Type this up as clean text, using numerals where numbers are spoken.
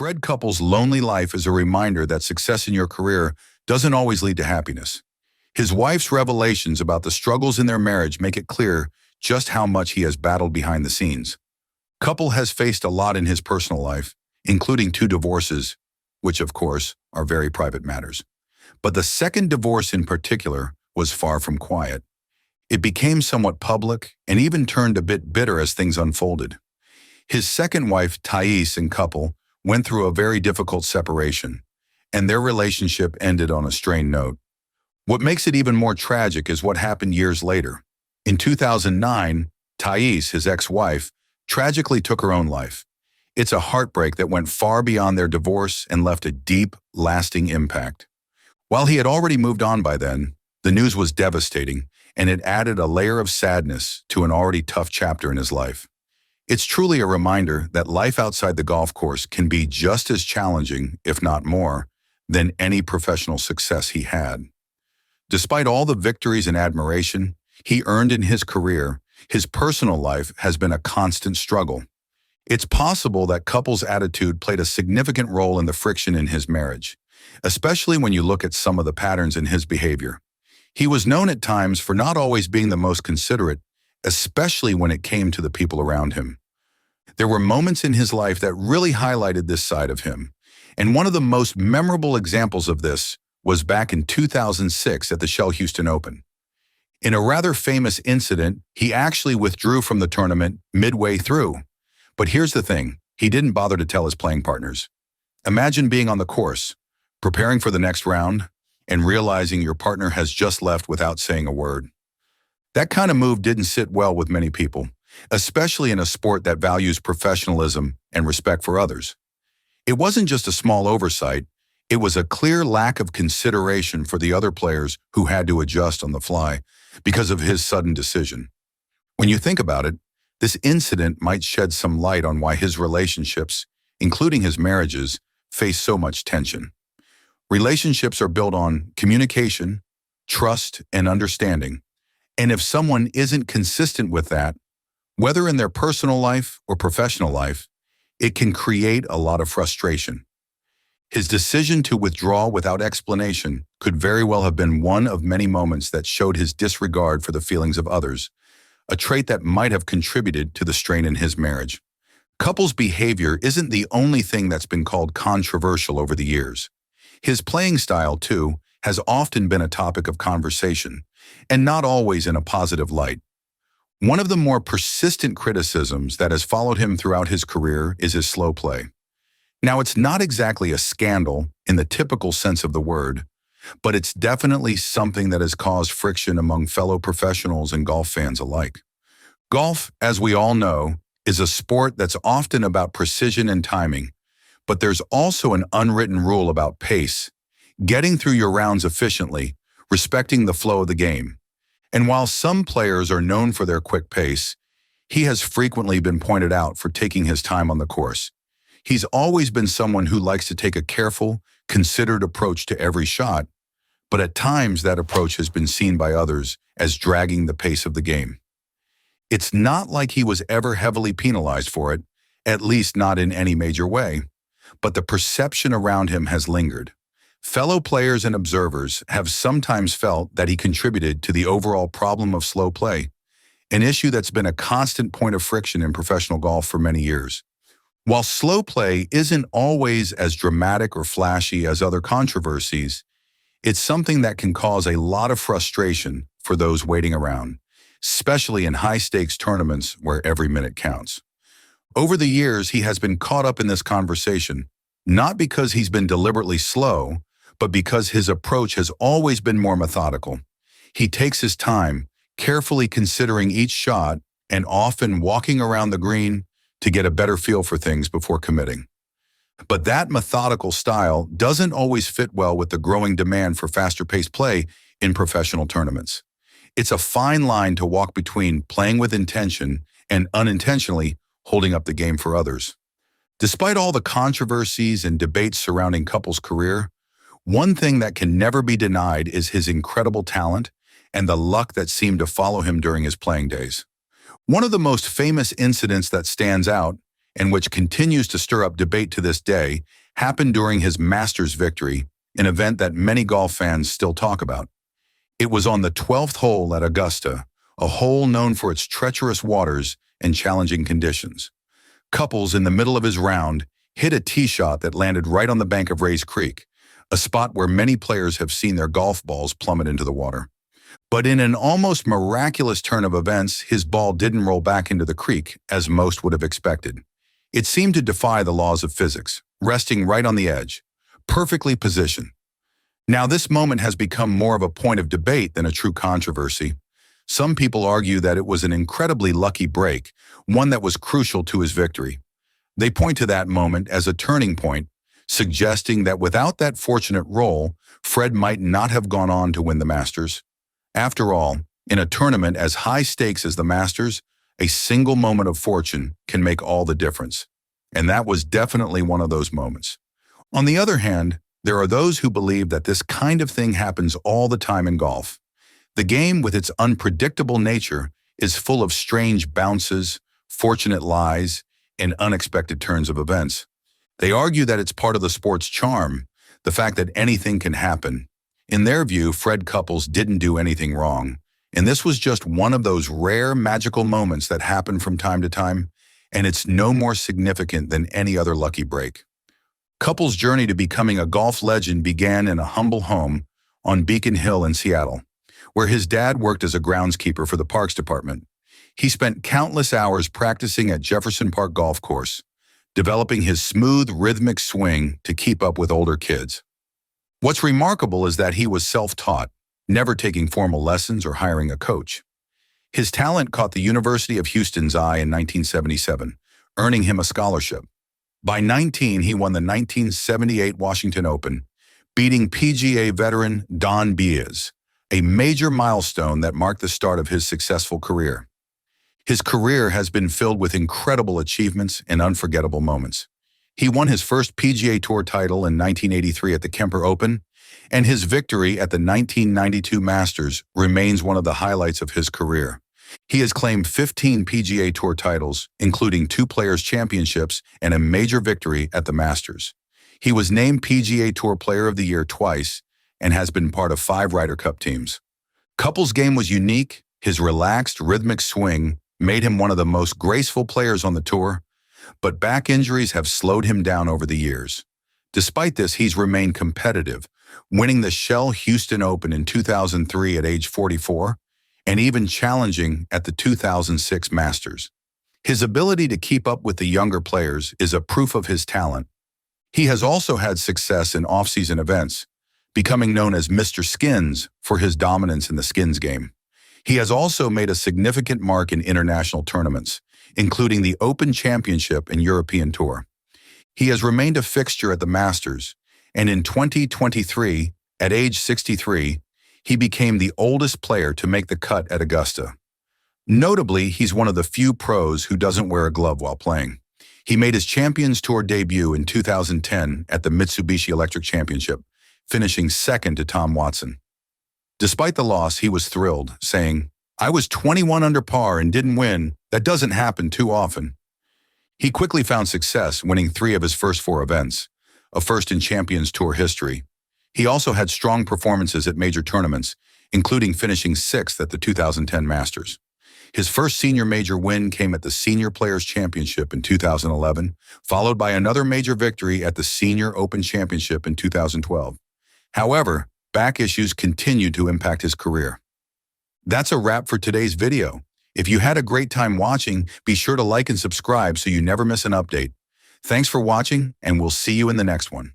Fred Couples' lonely life is a reminder that success in your career doesn't always lead to happiness. His wife's revelations about the struggles in their marriage make it clear just how much he has battled behind the scenes. Couple has faced a lot in his personal life, including 2 divorces, which of course are very private matters. But the second divorce in particular was far from quiet. It became somewhat public and even turned a bit bitter as things unfolded. His second wife, Thais, and Couple went through a very difficult separation, and their relationship ended on a strained note. What makes it even more tragic is what happened years later. In 2009, Thais, his ex-wife, tragically took her own life. It's a heartbreak that went far beyond their divorce and left a deep, lasting impact. While he had already moved on by then, the news was devastating, and it added a layer of sadness to an already tough chapter in his life. It's truly a reminder that life outside the golf course can be just as challenging, if not more, than any professional success he had. Despite all the victories and admiration he earned in his career, his personal life has been a constant struggle. It's possible that Couples' attitude played a significant role in the friction in his marriage, especially when you look at some of the patterns in his behavior. He was known at times for not always being the most considerate, especially when it came to the people around him. There were moments in his life that really highlighted this side of him, and one of the most memorable examples of this was back in 2006 at the Shell Houston Open. In a rather famous incident, he actually withdrew from the tournament midway through. But here's the thing, he didn't bother to tell his playing partners. Imagine being on the course, preparing for the next round, and realizing your partner has just left without saying a word. That kind of move didn't sit well with many people, especially in a sport that values professionalism and respect for others. It wasn't just a small oversight, it was a clear lack of consideration for the other players who had to adjust on the fly because of his sudden decision. When you think about it, this incident might shed some light on why his relationships, including his marriages, face so much tension. Relationships are built on communication, trust, and understanding. And if someone isn't consistent with that, whether in their personal life or professional life, it can create a lot of frustration. His decision to withdraw without explanation could very well have been one of many moments that showed his disregard for the feelings of others, a trait that might have contributed to the strain in his marriage. Couples' behavior isn't the only thing that's been called controversial over the years. His playing style, too, has often been a topic of conversation, and not always in a positive light. One of the more persistent criticisms that has followed him throughout his career is his slow play. Now, it's not exactly a scandal in the typical sense of the word, but it's definitely something that has caused friction among fellow professionals and golf fans alike. Golf, as we all know, is a sport that's often about precision and timing, but there's also an unwritten rule about pace, getting through your rounds efficiently, respecting the flow of the game. And while some players are known for their quick pace, he has frequently been pointed out for taking his time on the course. He's always been someone who likes to take a careful, considered approach to every shot, but at times that approach has been seen by others as dragging the pace of the game. It's not like he was ever heavily penalized for it, at least not in any major way, but the perception around him has lingered. Fellow players and observers have sometimes felt that he contributed to the overall problem of slow play, an issue that's been a constant point of friction in professional golf for many years. While slow play isn't always as dramatic or flashy as other controversies, it's something that can cause a lot of frustration for those waiting around, especially in high-stakes tournaments where every minute counts. Over the years, he has been caught up in this conversation, not because he's been deliberately slow, but because his approach has always been more methodical. He takes his time, carefully considering each shot and often walking around the green to get a better feel for things before committing. But that methodical style doesn't always fit well with the growing demand for faster-paced play in professional tournaments. It's a fine line to walk between playing with intention and unintentionally holding up the game for others. Despite all the controversies and debates surrounding Couples' career, one thing that can never be denied is his incredible talent and the luck that seemed to follow him during his playing days. One of the most famous incidents that stands out and which continues to stir up debate to this day, happened during his Masters victory, an event that many golf fans still talk about. It was on the 12th hole at Augusta, a hole known for its treacherous waters and challenging conditions. Couples, in the middle of his round, hit a tee shot that landed right on the bank of Rae's Creek, a spot where many players have seen their golf balls plummet into the water. But in an almost miraculous turn of events, his ball didn't roll back into the creek, as most would have expected. It seemed to defy the laws of physics, resting right on the edge, perfectly positioned. Now, this moment has become more of a point of debate than a true controversy. Some people argue that it was an incredibly lucky break, one that was crucial to his victory. They point to that moment as a turning point, suggesting that without that fortunate roll, Fred might not have gone on to win the Masters. After all, in a tournament as high stakes as the Masters, a single moment of fortune can make all the difference. And that was definitely one of those moments. On the other hand, there are those who believe that this kind of thing happens all the time in golf. The game, with its unpredictable nature, is full of strange bounces, fortunate lies, and unexpected turns of events. They argue that it's part of the sport's charm, the fact that anything can happen. In their view, Fred Couples didn't do anything wrong, and this was just one of those rare magical moments that happen from time to time, and it's no more significant than any other lucky break. Couples' journey to becoming a golf legend began in a humble home on Beacon Hill in Seattle, where his dad worked as a groundskeeper for the Parks Department. He spent countless hours practicing at Jefferson Park Golf Course, developing his smooth, rhythmic swing to keep up with older kids. What's remarkable is that he was self-taught, never taking formal lessons or hiring a coach. His talent caught the University of Houston's eye in 1977, earning him a scholarship. By 19, he won the 1978 Washington Open, beating PGA veteran Don Bias, a major milestone that marked the start of his successful career. His career has been filled with incredible achievements and unforgettable moments. He won his first PGA Tour title in 1983 at the Kemper Open, and his victory at the 1992 Masters remains one of the highlights of his career. He has claimed 15 PGA Tour titles, including 2 Players' Championships and a major victory at the Masters. He was named PGA Tour Player of the Year twice and has been part of 5 Ryder Cup teams. Couples' game was unique. His relaxed, rhythmic swing made him one of the most graceful players on the tour, but back injuries have slowed him down over the years. Despite this, he's remained competitive, winning the Shell Houston Open in 2003 at age 44, and even challenging at the 2006 Masters. His ability to keep up with the younger players is a proof of his talent. He has also had success in off-season events, becoming known as Mr. Skins for his dominance in the skins game. He has also made a significant mark in international tournaments, including the Open Championship and European Tour. He has remained a fixture at the Masters, and in 2023, at age 63, he became the oldest player to make the cut at Augusta. Notably, he's one of the few pros who doesn't wear a glove while playing. He made his Champions Tour debut in 2010 at the Mitsubishi Electric Championship, finishing second to Tom Watson. Despite the loss, he was thrilled, saying, "I was 21 under par and didn't win. That doesn't happen too often." He quickly found success, winning 3 of his first 4 events, a first in Champions Tour history. He also had strong performances at major tournaments, including finishing 6th at the 2010 Masters. His first senior major win came at the Senior Players Championship in 2011, followed by another major victory at the Senior Open Championship in 2012. However, back issues continued to impact his career. That's a wrap for today's video. If you had a great time watching, be sure to like and subscribe so you never miss an update. Thanks for watching, and we'll see you in the next one.